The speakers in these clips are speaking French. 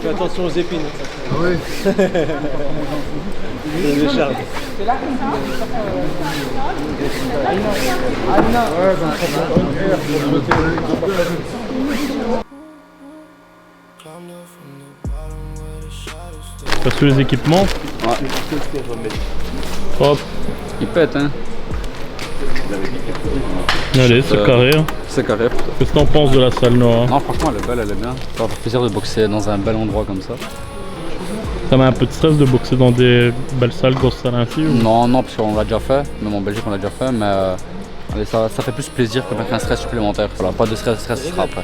Fais attention aux épines. Ah oui. Les Charles. C'est là comme ça. T'as reçu les équipements? Ouais. Hop. Il pète, hein. Allez, c'est carré. Hein. C'est carré. Qu'est-ce que t'en penses de la salle, Noah? Non, franchement, elle est belle, elle est bien. Ça va faire plaisir de boxer dans un bel endroit comme ça. Ça met un peu de stress de boxer dans des belles salles, grosses salles ainsi ou... Non, non, parce qu'on l'a déjà fait. Même en Belgique, on l'a déjà fait. Mais allez, ça fait plus plaisir que mettre un stress supplémentaire. Voilà, pas de stress, ce sera après.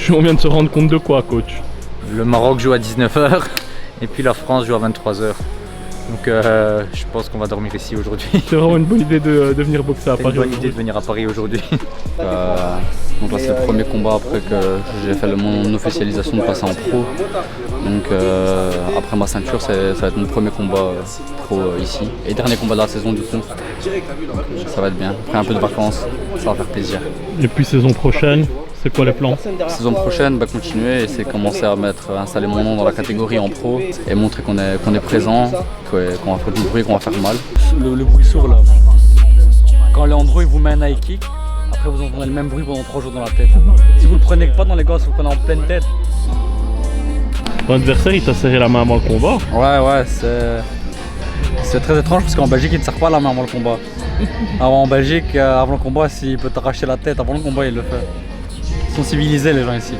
On vient de se rendre compte de quoi, coach? Le Maroc joue à 19h et puis la France joue à 23h. Donc je pense qu'on va dormir ici aujourd'hui. C'est vraiment une bonne idée de venir boxer à C'est Paris. une bonne idée de venir à Paris aujourd'hui. Donc là, c'est le premier combat après que j'ai fait mon officialisation de passer en pro. Donc après ma ceinture, ça va être mon premier combat pro ici. Et dernier combat de la saison du coup. Ça va être bien. Après un peu de vacances, ça va faire plaisir. Et puis saison prochaine, c'est quoi les plans? Saison prochaine, continuer et c'est commencer à installer mon nom dans la catégorie en pro et montrer qu'on est présent, qu'on va faire du bruit, qu'on va faire mal. Le bruit sourd là. Quand Leandro il vous met un high kick, après vous entendez le même bruit pendant 3 jours dans la tête. Si vous le prenez pas dans les gosses, vous le prenez en pleine tête. Ton adversaire il t'a serré la main avant le combat? Ouais, c'est très étrange parce qu'en Belgique il ne serre pas la main avant le combat. Alors en Belgique, avant le combat, s'il peut t'arracher la tête avant le combat, il le fait. Ils sont civilisés les gens ici.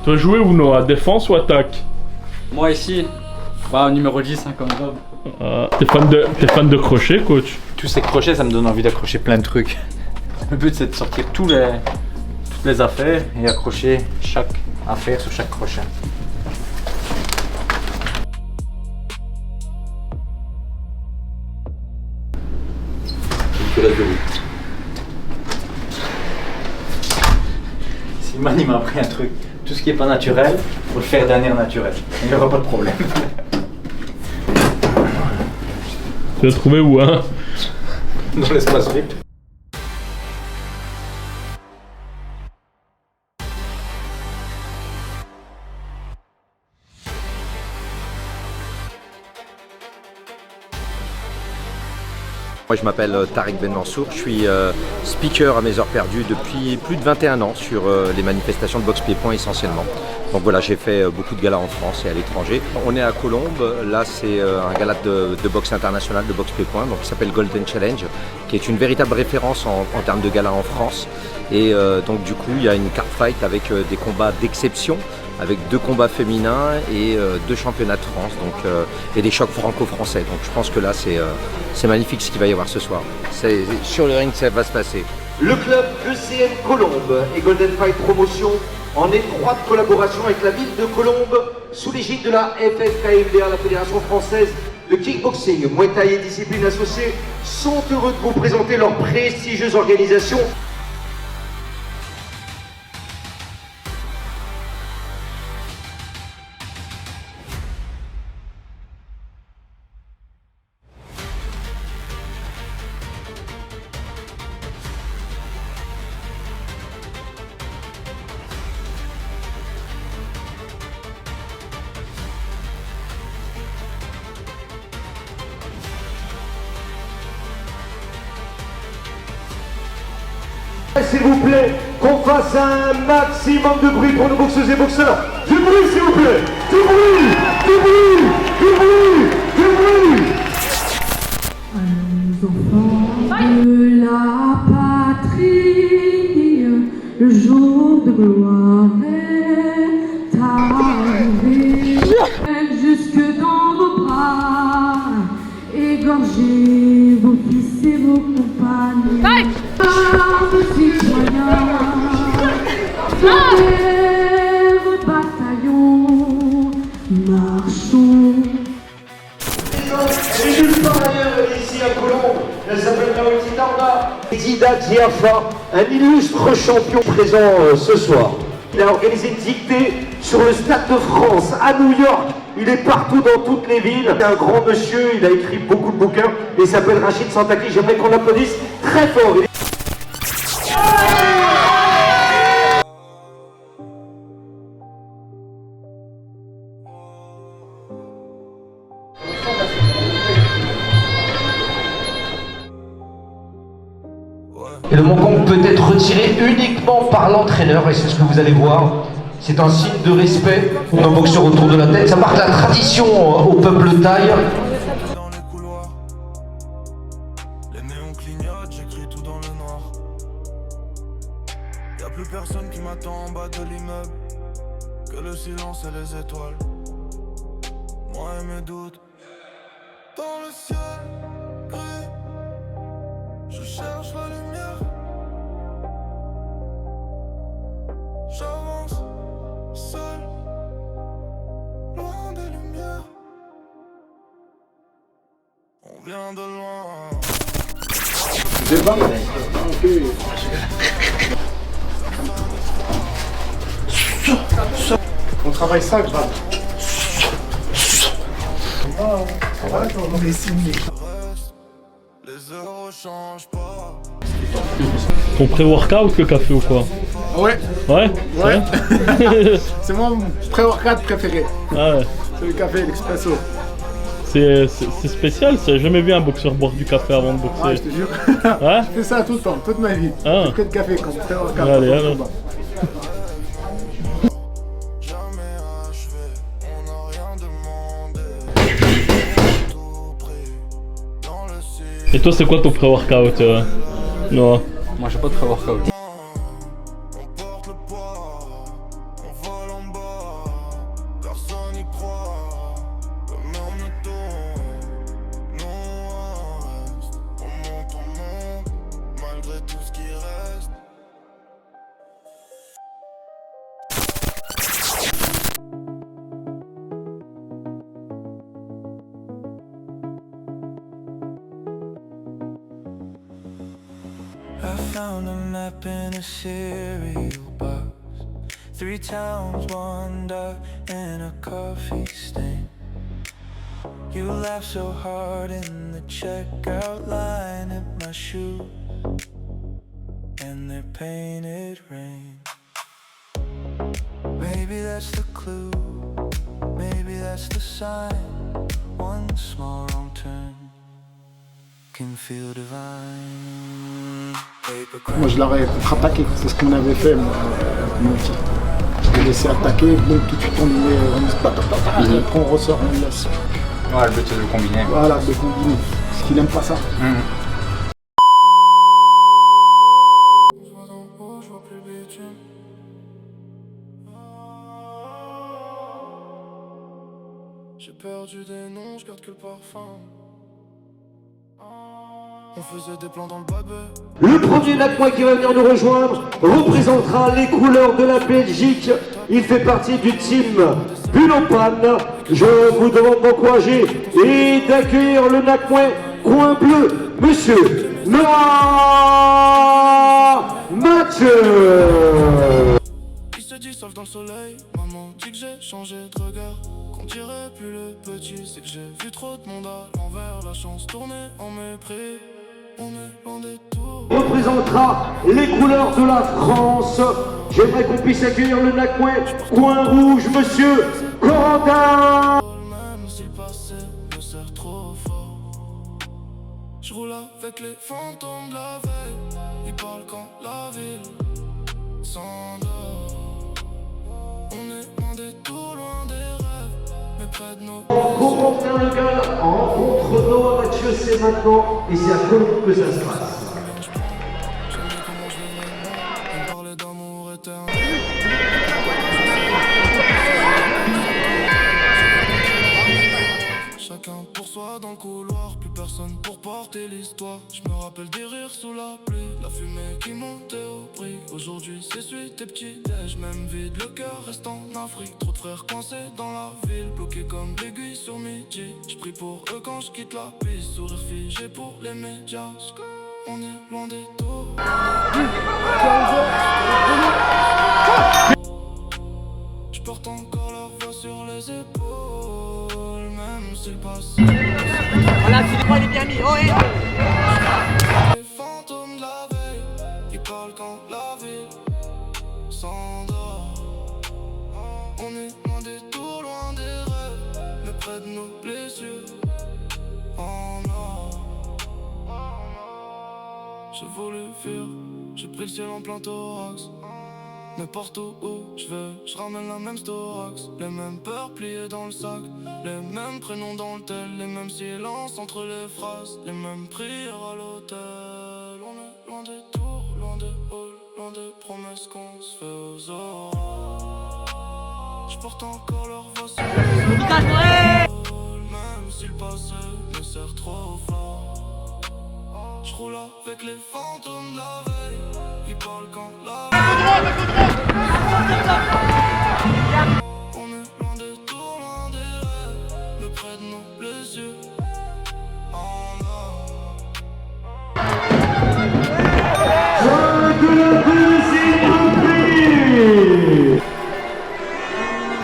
Tu vas jouer ou non? À défense ou attaque? Moi ici, numéro 10 hein, comme d'hab. T'es fan de crochet, coach? Tous ces crochets, ça me donne envie d'accrocher plein de trucs. Le but c'est de sortir toutes les affaires et accrocher chaque affaire sur chaque crochet. Silman il m'a appris un truc, tout ce qui est pas naturel, faut le faire d'un air naturel. Il n'y aura pas de problème. Tu l'as trouvé où, hein? Dans l'espace VIP. Moi je m'appelle Tarek Ben Mansour, je suis speaker à mes heures perdues depuis plus de 21 ans sur les manifestations de boxe pied-point essentiellement. Donc voilà, j'ai fait beaucoup de galas en France et à l'étranger. On est à Colombes, là c'est un gala de boxe internationale, de boxe pied-point, donc qui s'appelle Golden Challenge, qui est une véritable référence en termes de gala en France. Et donc du coup il y a une card fight avec des combats d'exception, avec 2 combats féminins et 2 championnats de France, donc, et des chocs franco-français. Donc je pense que là c'est magnifique ce qu'il va y avoir ce soir. Sur le ring ça va se passer. Le club ECN Colombes et Golden Fight Promotion, en étroite collaboration avec la ville de Colombes, sous l'égide de la FFKMDA, la Fédération Française de Kickboxing, Muay Thai et disciplines associées, sont heureux de vous présenter leur prestigieuse organisation. S'il vous plaît, qu'on fasse un maximum de bruit pour nos boxeuses et boxeurs. Du bruit, s'il vous plaît. Du bruit, du bruit, du bruit, du bruit. À nos enfants de la patrie, le jour de gloire est arrivé. Jusque dans vos bras, égorgez vos fils et vos compagnes. Citoyens, soyez vos bataillons, marchons. Elle est nulle part ailleurs, elle est ici à Colombes. Elle s'appelle Naouti Darda. Zida Diafa, un illustre champion présent ce soir. Il a organisé une dictée sur le Stade de France à New York. Il est partout dans toutes les villes. C'est un grand monsieur, il a écrit beaucoup de bouquins. Il s'appelle Rachid Santaki. J'aimerais qu'on l'applaudisse très fort. Et le manquant peut être retiré uniquement par l'entraîneur, et c'est ce que vous allez voir. C'est un signe de respect pour un boxeur autour de la tête. Ça marque la tradition au peuple thaï. Dans les couloirs, les néons clignotent, j'écris tout dans le noir. Y'a plus personne qui m'attend en bas de l'immeuble, que le silence et les étoiles. Moi et mes doutes, dans le ciel gris, je cherche la lumière. J'avance seul, loin des lumières. On vient de loin. On travaille ça, grave. Les euros changent pas. Ton pré-workout, le café ou quoi? Ouais, Ouais? ouais. Ouais. C'est mon pré-workout préféré. Ah ouais. C'est le café, l'expresso. C'est spécial, j'ai jamais vu un boxeur boire du café avant de Ah, boxer. je te jure. Ouais? Je fais ça tout le temps, toute ma vie. Ah. J'ai pris de café comme pré-workout. Allez, avant le alors. combat. Jamais achevé, on n'a rien demandé. Tout pris dans le ciel. Et toi, c'est quoi ton pré-workout? Non. Moi j'ai pas de pré-workout. On porte le poids, on vole en bas. Personne y croit, comme on me tourne. Nous on reste, on monte, malgré tout ce qui reste. I found a map in a cereal box. 3 towns, 1 dot, and a coffee stain. You laughed so hard in the checkout line at my shoes, and they're painted rain. Maybe that's the clue, maybe that's the sign. One small wrong turn can feel divine. Moi, je l'aurais contre-attaqué. C'est ce qu'on avait fait, moi, avec mon petit. Je l'ai laissé attaquer, donc tout de suite on lui met, on se tape, et après on ressort, on le laisse. Ouais, le but c'est de combiner. Voilà, de combiner. Parce qu'il aime pas ça. Je vois d'en haut, je vois plus le bitume. J'ai perdu des noms, je garde que le parfum. On faisait des plans dans le babé. Le premier Nakmois qui va venir nous rejoindre représentera les couleurs de la Belgique. Il fait partie du team Bulopan. Je vous demande d'encourager et d'accueillir le Nakmois coin bleu, monsieur Noah Mathieu. Il se dissolve dans le soleil. Maman dit que j'ai changé de regard. Qu'on dirait plus le petit. C'est que j'ai vu trop de monde à l'envers. La chance tournée en mépris. On est loin des tours. Représentera les couleurs de la France. J'aimerais qu'on puisse accueillir le Nakmois coin rouge, monsieur Corentin. Même si le passé me sert trop fort. Je roule avec les fantômes de la veille. Ils parlent quand la ville s'endort. On est loin des tours, loin des rêves, mais près de nos. Corentin Le Gall rencontre Noah Mathieu, c'est maintenant et c'est à Colombes que ça se passe. J'aimais comment je vivais, on parlait d'amour éternel. Chacun pour soi dans le couloir, plus personne pour porter l'histoire. Je me rappelle des rires sous la pluie, la fumée qui montait au prix. Aujourd'hui c'est suite tes petits déj, même vide, le cœur reste en Afrique. Trop de frères coincés dans la ville, bloqués comme l'aiguille sur midi. Je prie pour eux quand je quitte la piste, sourire figé pour les médias. On est loin des tours. Je porte encore leur voix sur les épaules, même si le passé. Voilà, c'est les points, il est bien mis. Oh, et... Les fantômes de la veille, ils parlent quand la ville s'endort. On est loin des tours, loin des rêves, mais près de nos blessures en or. j'ai voulu fuir, j'ai pris le ciel en plein thorax. N'importe où je vais, je ramène la même storax. Les mêmes peurs pliées dans le sac, les mêmes prénoms dans le tel, les mêmes silences entre les phrases, les mêmes prières à l'hôtel. On est loin des tours, loin des halls, loin des promesses qu'on se fait aux orages. Je porte encore leur voix sur les épaules, même si le passé me sert trop fort. Je roule avec les fantômes de la veille, ils parlent quand la on est loin des tours, loin des rêves, mais près de nous les yeux en or.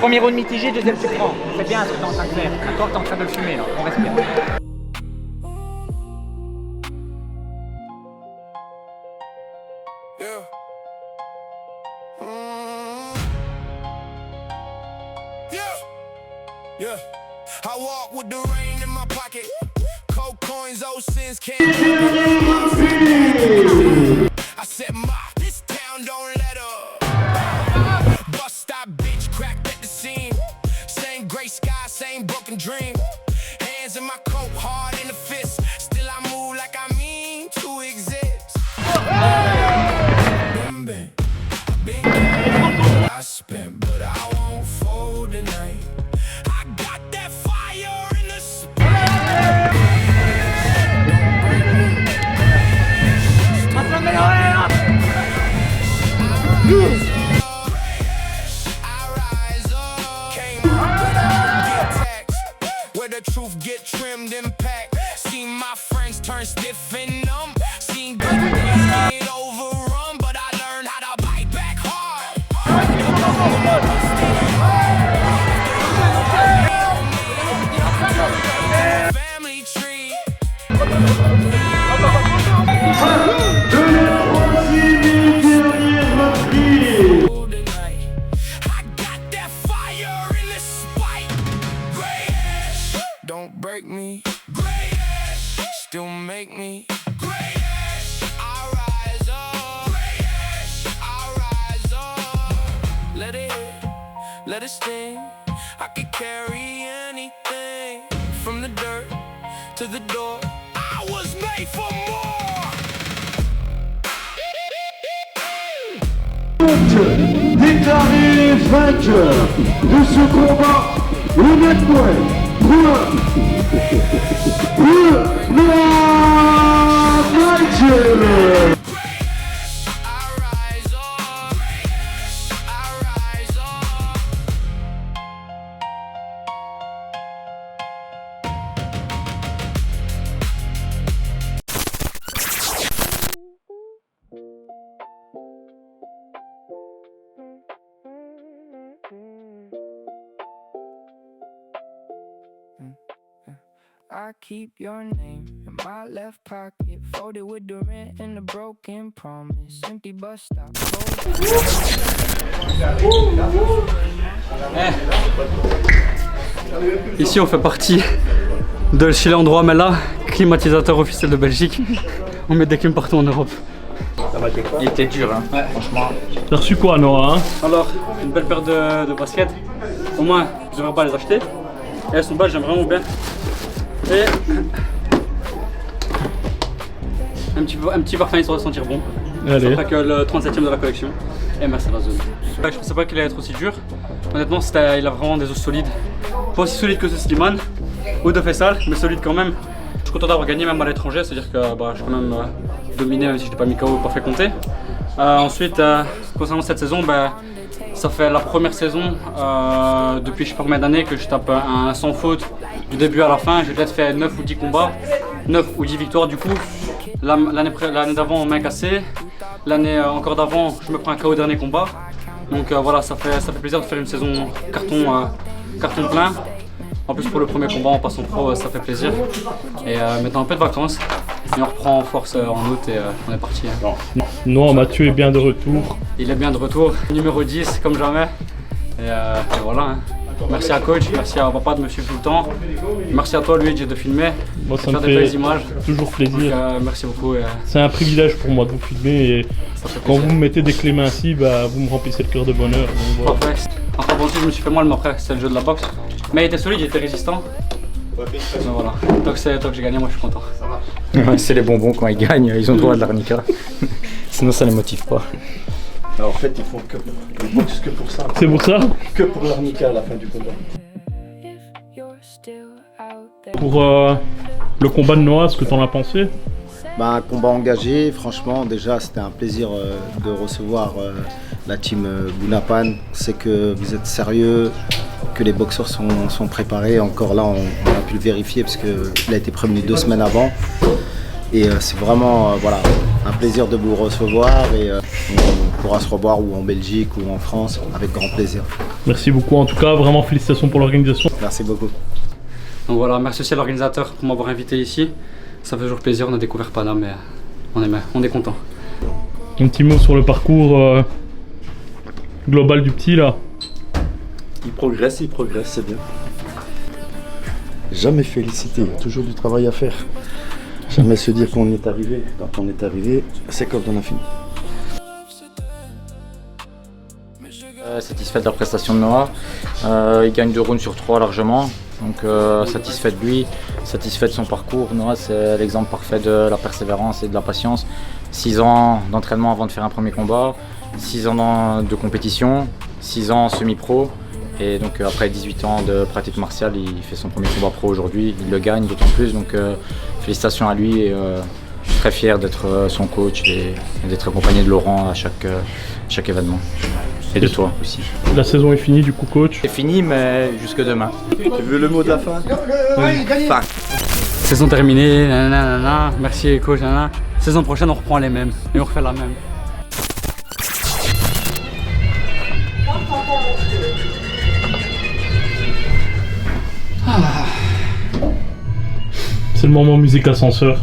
Premier round mitigé, deuxième tu prends. C'est bien ce que t'es en train de faire. Toi t'es en train de le fumer là, on respire. Yeah, I walk with the rain in my pocket. Cold coins, old sins can't. I said, Ma, this town don't let up. Bust stop, bitch, cracked at the scene. Same gray sky, same broken dream. Hands in my coat, hard in the fist. Still I move like I mean to exist. Been I spent, but I won't fold tonight. Where the truth get trimmed and packed. Seen my friends turn stiff and numb. Seen good days get overrun, but I learned how to bite back hard. Family tree. Don't break me, still make me. I rise up, I rise up. Let it hit, let it sting. I could carry anything from the dirt to the door. I was made for more. Déclaré vainqueur de ce combat, honnêtement. I keep your name in my left pocket, folded with the rent and the broken promise. Empty bus stop. Ici on fait partie de chez l'endroit Mela, climatisateur officiel de Belgique. On met des clims partout en Europe. Il était dur, hein. Ouais. Franchement. T'as reçu quoi, Noah, hein? Alors, une belle paire de baskets. Au moins, je devrais pas les acheter. Et elles sont belles, j'aime vraiment bien. Et un petit parfum histoire de sentir bon. Allez. Ça fera que le 37e de la collection. Et merci la zone. Je pensais pas qu'il allait être aussi dur. Honnêtement, il a vraiment des os solides. Pas aussi solides que ce Slimane ou de Fessal, mais solides quand même. Je suis content d'avoir gagné même à l'étranger, c'est-à-dire que je suis quand même dominé, même si je n'étais pas mis KO, pas fait compter. Ensuite, concernant cette saison, ça fait la première saison depuis je sais pas combien d'années que je tape un sans faute du début à la fin. J'ai peut-être fait 9 ou 10 combats, 9 ou 10 victoires du coup. L'année d'avant, main cassée. L'année encore d'avant, je me prends un KO au dernier combat. Donc voilà, ça fait plaisir de faire une saison carton plein. En plus pour le premier combat en passant pro, ça fait plaisir. Et maintenant un peu de vacances. Et on reprend en force en août et on est parti. Non, Mathieu est bien de retour. Il est bien de retour, numéro 10 comme jamais. Et voilà. Hein. Merci à coach, merci à papa de me suivre tout le temps. Merci à toi Luigi de filmer, Moi, de ça me faire des belles fait images. toujours plaisir. Donc, merci beaucoup. C'est un privilège pour moi de vous filmer et quand vous me mettez des clés ainsi, bah, vous me remplissez le cœur de bonheur. Donc, voilà. Parfait. En revanche, je me suis fait mal, mais après, c'est le jeu de la boxe. Mais il était solide, il était résistant. Donc voilà, tant que j'ai gagné, moi je suis content. Ouais, c'est les bonbons quand ils gagnent, ils ont droit à de l'arnica. Sinon ça les motive pas. Alors, en fait, ils font ils boxent que pour ça. C'est pour ça? Que pour l'arnica à la fin du combat. Pour le combat de Noah, ce que t'en as pensé? Bah, un combat engagé, franchement, déjà c'était un plaisir de recevoir la team Bunapan. C'est que vous êtes sérieux, que les boxeurs sont préparés. Encore là, on a pu le vérifier parce qu'il a été prévenu 2 semaines avant. Et c'est vraiment voilà, un plaisir de vous recevoir et on pourra se revoir ou en Belgique ou en France avec grand plaisir. Merci beaucoup en tout cas, vraiment félicitations pour l'organisation. Merci beaucoup. Donc voilà, merci aussi à l'organisateur pour m'avoir invité ici. Ça fait toujours plaisir, on a découvert Paname, mais on est content. Un petit mot sur le parcours global du petit là. Il progresse, c'est bien. Jamais féliciter, il y a toujours du travail à faire. Jamais se dire qu'on est arrivé. Quand on est arrivé, c'est quand on a fini. Satisfait de la prestation de Noah. Il gagne 2 rounds sur 3 largement. Donc satisfait de lui, satisfait de son parcours. Noah, c'est l'exemple parfait de la persévérance et de la patience. 6 ans d'entraînement avant de faire un premier combat, 6 ans de compétition, 6 ans semi-pro. Et donc après 18 ans de pratique martiale, il fait son premier combat pro aujourd'hui. Il le gagne d'autant plus. Donc félicitations à lui. Et, je suis très fier d'être son coach et d'être accompagné de Laurent à chaque événement. Et de toi aussi. La saison est finie du coup coach? C'est fini mais jusque demain. Tu veux le mot de la fin? Fin. Saison terminée, nanana, merci coach, nanana. Saison prochaine on reprend les mêmes et on refait la même. C'est le moment musique ascenseur.